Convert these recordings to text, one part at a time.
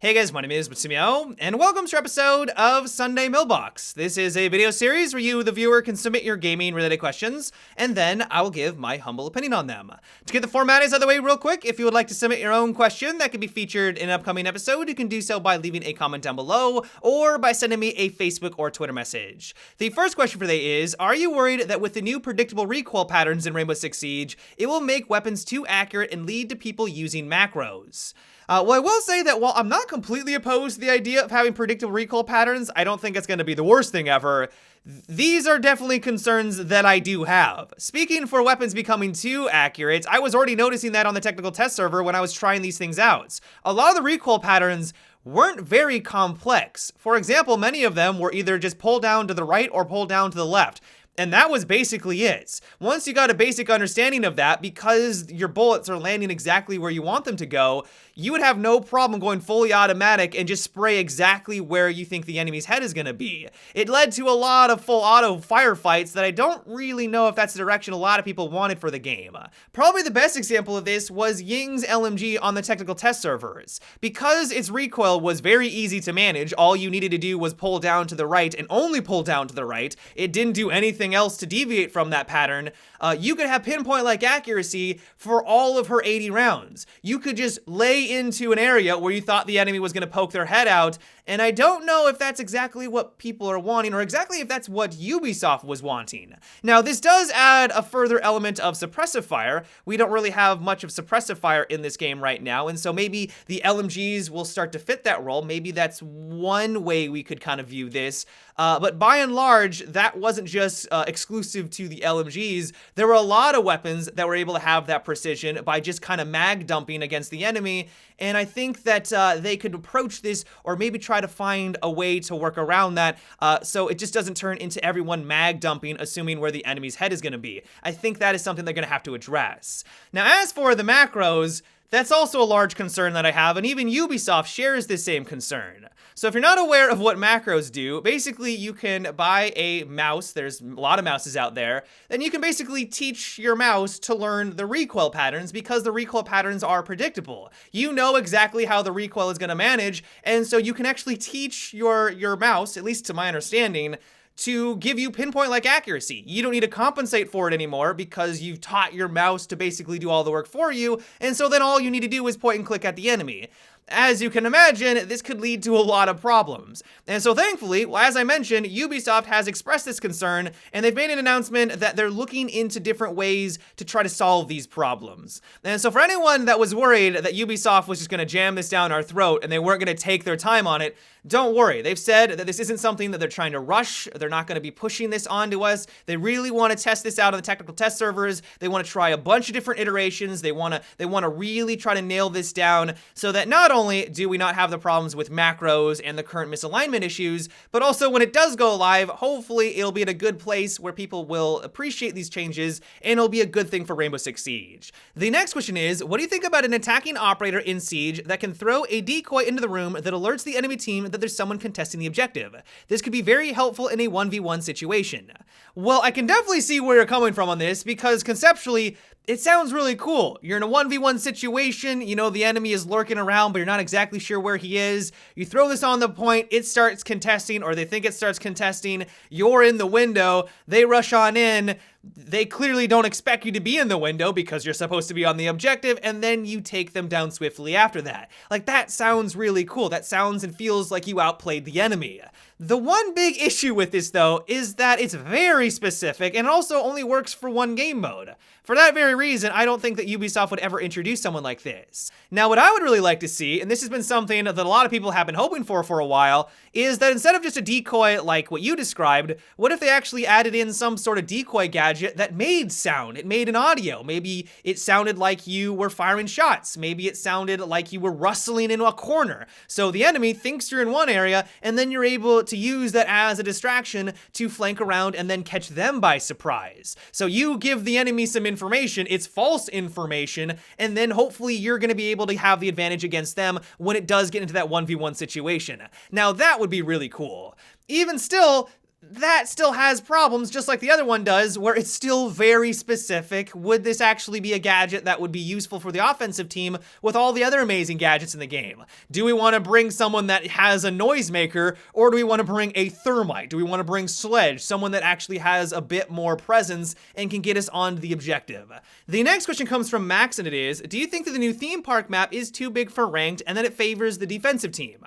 Hey guys, my name is Matsumiyo, and welcome to our episode of Sunday Mailbox. This is a video series where you, the viewer, can submit your gaming-related questions, and then I will give my humble opinion on them. To get the formalities out of the way real quick, if you would like to submit your own question that could be featured in an upcoming episode, you can do so by leaving a comment down below, or by sending me a Facebook or Twitter message. The first question for today is, are you worried that with the new predictable recoil patterns in Ramos Exige, it will make weapons too accurate and lead to people using macros? Well, I will say that while I'm not completely opposed to the idea of having predictable recoil patterns, I don't think it's going to be the worst thing ever. These are definitely concerns that I do have. Speaking for weapons becoming too accurate, I was already noticing that on the technical test server when I was trying these things out. A lot of the recoil patterns weren't very complex. For example, many of them were either just pull down to the right or pull down to the left. And that was basically it. Once you got a basic understanding of that, because your bullets are landing exactly where you want them to go, you would have no problem going fully automatic and just spray exactly where you think the enemy's head is going to be. It led to a lot of full auto firefights that I don't really know if that's the direction a lot of people wanted for the game. Probably the best example of this was Ying's LMG on the technical test servers. Because its recoil was very easy to manage, all you needed to do was pull down to the right and only pull down to the right. It didn't do anything else to deviate from that pattern. You could have pinpoint-like accuracy for all of her 80 rounds. You could just lay into an area where you thought the enemy was going to poke their head out, and I don't know if that's exactly what people are wanting or exactly if that's what Ubisoft was wanting. Now, this does add a further element of suppressive fire. We don't really have much of suppressive fire in this game right now, and so maybe the LMGs will start to fit that role. Maybe that's one way we could kind of view this. But by and large, that wasn't just exclusive to the LMGs. There were a lot of weapons that were able to have that precision by just kind of mag dumping against the enemy. And I think that they could approach this or maybe try to find a way to work around that so it just doesn't turn into everyone mag dumping, assuming where the enemy's head is going to be. I think that is something they're going to have to address. Now, as for the macros, that's also a large concern that I have, and even Ubisoft shares this same concern. So if you're not aware of what macros do, basically you can buy a mouse, there's a lot of mouses out there, and you can basically teach your mouse to learn the recoil patterns because the recoil patterns are predictable. You know exactly how the recoil is going to manage, and so you can actually teach your mouse, at least to my understanding, to give you pinpoint-like accuracy. You don't need to compensate for it anymore because you've taught your mouse to basically do all the work for you, and so then all you need to do is point and click at the enemy. As you can imagine, this could lead to a lot of problems. And so thankfully, as I mentioned, Ubisoft has expressed this concern, and they've made an announcement that they're looking into different ways to try to solve these problems. And so for anyone that was worried that Ubisoft was just going to jam this down our throat and they weren't going to take their time on it, don't worry. They've said that this isn't something that they're trying to rush. They're not going to be pushing this onto us. They really want to test this out on the technical test servers. They want to try a bunch of different iterations. They want to really try to nail this down so that not only do we not have the problems with macros and the current misalignment issues, but also when it does go live, hopefully it'll be in a good place where people will appreciate these changes and it'll be a good thing for Rainbow Six Siege. The next question is, what do you think about an attacking operator in Siege that can throw a decoy into the room that alerts the enemy team that there's someone contesting the objective? This could be very helpful in a 1v1 situation. Well, I can definitely see where you're coming from on this because conceptually, it sounds really cool. You're in a 1v1 situation, you know the enemy is lurking around, but you're not exactly sure where he is. You throw this on the point, it starts contesting, or they think it starts contesting. You're in the window, they rush on in. They clearly don't expect you to be in the window because you're supposed to be on the objective, and then you take them down swiftly after that. Like, that sounds really cool. That sounds and feels like you outplayed the enemy. The one big issue with this, though, is that it's very specific and it also only works for one game mode. For that very reason, I don't think that Ubisoft would ever introduce someone like this. Now, what I would really like to see, and this has been something that a lot of people have been hoping for a while, is that instead of just a decoy like what you described, what if they actually added in some sort of decoy gadget that made sound? It made an audio. Maybe it sounded like you were firing shots. Maybe it sounded like you were rustling into a corner. So the enemy thinks you're in one area, and then you're able to use that as a distraction to flank around and then catch them by surprise. So you give the enemy some information, it's false information, and then hopefully you're going to be able to have the advantage against them when it does get into that 1v1 situation. Now that would be really cool. Even still, that still has problems, just like the other one does, where it's still very specific. Would this actually be a gadget that would be useful for the offensive team with all the other amazing gadgets in the game? Do we want to bring someone that has a noisemaker, or do we want to bring a thermite? Do we want to bring Sledge, someone that actually has a bit more presence and can get us on the objective? The next question comes from Max, and it is, do you think that the new theme park map is too big for ranked and that it favors the defensive team?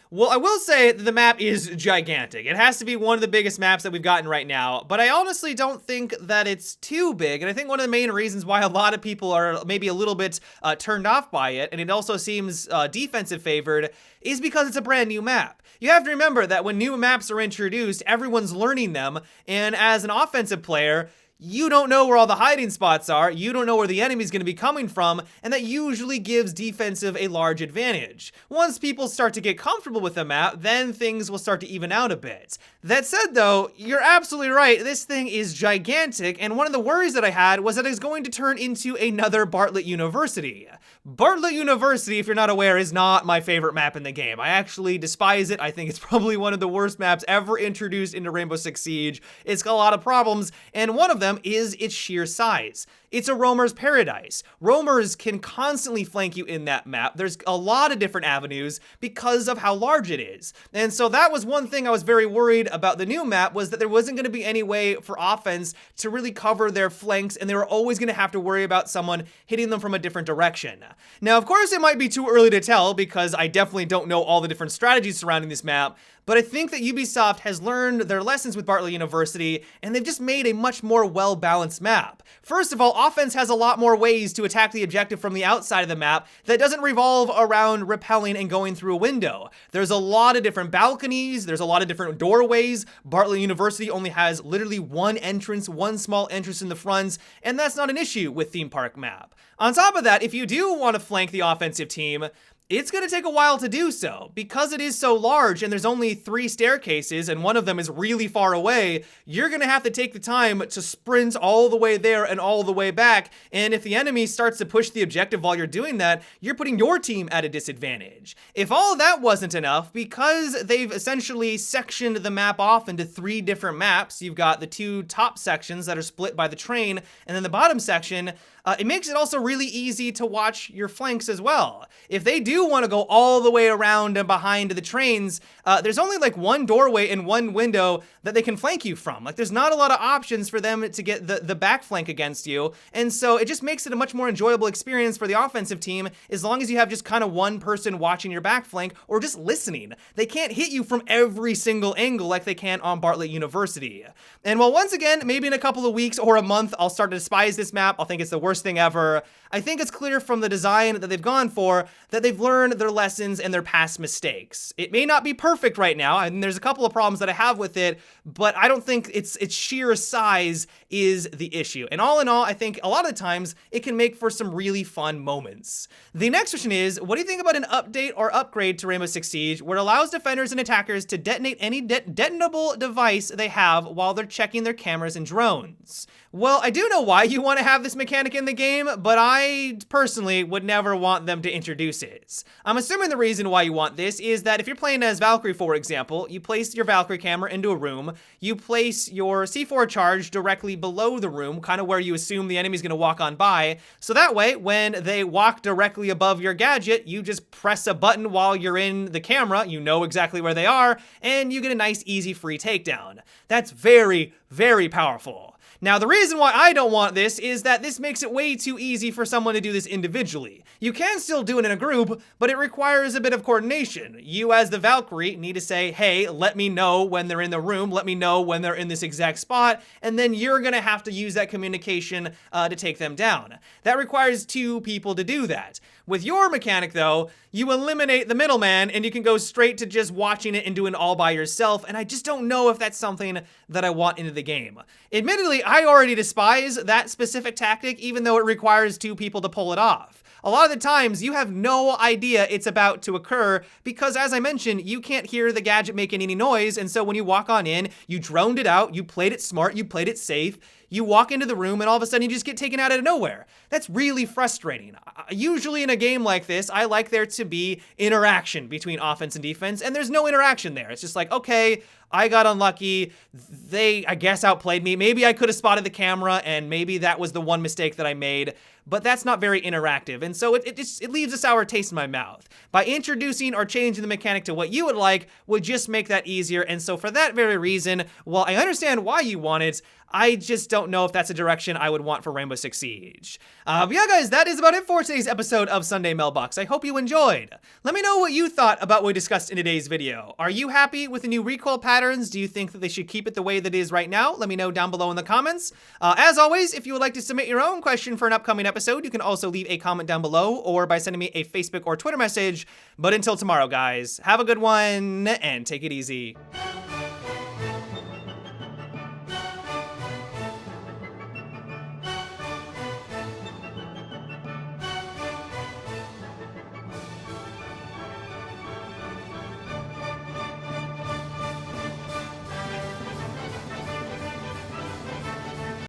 Well, I will say that the map is gigantic. It has to be one of the biggest maps that we've gotten right now, but I honestly don't think that it's too big, and I think one of the main reasons why a lot of people are maybe a little bit turned off by it, and it also seems defensive favored, is because it's a brand new map. You have to remember that when new maps are introduced, everyone's learning them, and as an offensive player, you don't know where all the hiding spots are, you don't know where the enemy's going to be coming from, and that usually gives defensive a large advantage. Once people start to get comfortable with the map, then things will start to even out a bit. That said though, you're absolutely right, this thing is gigantic, and one of the worries that I had was that it's going to turn into another Bartlett University. Bartlett University, if you're not aware, is not my favorite map in the game. I actually despise it. I think it's probably one of the worst maps ever introduced into Rainbow Six Siege. It's got a lot of problems, and one of them is its sheer size. It's a roamer's paradise. Roamers can constantly flank you in that map. There's a lot of different avenues because of how large it is. And so that was one thing I was very worried about the new map, was that there wasn't going to be any way for offense to really cover their flanks, and they were always going to have to worry about someone hitting them from a different direction. Now, of course, it might be too early to tell because I definitely don't know all the different strategies surrounding this map, but I think that Ubisoft has learned their lessons with Bartlett University, and they've just made a much more well-balanced map. First of all, offense has a lot more ways to attack the objective from the outside of the map that doesn't revolve around repelling and going through a window. There's a lot of different balconies, there's a lot of different doorways. Bartlett University only has literally one entrance, one small entrance in the front, and that's not an issue with Theme Park map. On top of that, if you do want to flank the offensive team, it's going to take a while to do so. Because it is so large and there's only 3 staircases and one of them is really far away, you're going to have to take the time to sprint all the way there and all the way back. And if the enemy starts to push the objective while you're doing that, you're putting your team at a disadvantage. If all of that wasn't enough, because they've essentially sectioned the map off into 3 different maps, you've got the 2 top sections that are split by the train, and then the bottom section, it makes it also really easy to watch your flanks as well. If they do want to go all the way around and behind the trains, there's only like one doorway and one window that they can flank you from. Like, there's not a lot of options for them to get the back flank against you, and so it just makes it a much more enjoyable experience for the offensive team as long as you have just kind of one person watching your back flank or just listening. They can't hit you from every single angle like they can on Bartlett University. And while once again, maybe in a couple of weeks or a month, I'll start to despise this map, I'll think it's the worst thing ever, I think it's clear from the design that they've gone for that they've learned their lessons and their past mistakes. It may not be perfect right now, and there's a couple of problems that I have with it, but I don't think its sheer size is the issue. And all in all, I think a lot of the times it can make for some really fun moments. The next question is, what do you think about an update or upgrade to Rainbow Six Siege where it allows defenders and attackers to detonate any detonable device they have while they're checking their cameras and drones? Well, I do know why you want to have this mechanic in the game, but I personally would never want them to introduce it. I'm assuming the reason why you want this is that if you're playing as Valkyrie, for example, you place your Valkyrie camera into a room, you place your C4 charge directly below the room, kind of where you assume the enemy's going to walk on by, so that way, when they walk directly above your gadget, you just press a button while you're in the camera, you know exactly where they are, and you get a nice, easy, free takedown. That's very, very powerful. Now, the reason why I don't want this is that this makes it way too easy for someone to do this individually. You can still do it in a group, but it requires a bit of coordination. You, as the Valkyrie, need to say, hey, let me know when they're in the room, let me know when they're in this exact spot, and then you're gonna have to use that communication to take them down. That requires 2 people to do that. With your mechanic, though, you eliminate the middleman and you can go straight to just watching it and doing it all by yourself, and I just don't know if that's something that I want into the game. Admittedly, I already despise that specific tactic, even though it requires 2 people to pull it off. a lot of the times you have no idea it's about to occur because, as I mentioned, you can't hear the gadget making any noise, and so when you walk on in, you droned it out, you played it smart, you played it safe, you walk into the room and all of a sudden you just get taken out of nowhere. That's really frustrating. Usually in a game like this, I like there to be interaction between offense and defense, and there's no interaction there. It's just like, okay, I got unlucky. They, I guess, outplayed me. Maybe I could have spotted the camera, and maybe that was the one mistake that I made, but that's not very interactive, and so it leaves a sour taste in my mouth. By introducing or changing the mechanic to what you would like would just make that easier, and so for that very reason, while I understand why you want it, I just don't know if that's a direction I would want for Ramos Exige. But yeah, guys, that is about it for today's episode of Sunday Mailbox. I hope you enjoyed. Let me know what you thought about what we discussed in today's video. Are you happy with the new recoil patterns? Do you think that they should keep it the way that it is right now? Let me know down below in the comments. As always, if you would like to submit your own question for an upcoming episode, you can also leave a comment down below or by sending me a Facebook or Twitter message. But until tomorrow, guys, have a good one and take it easy.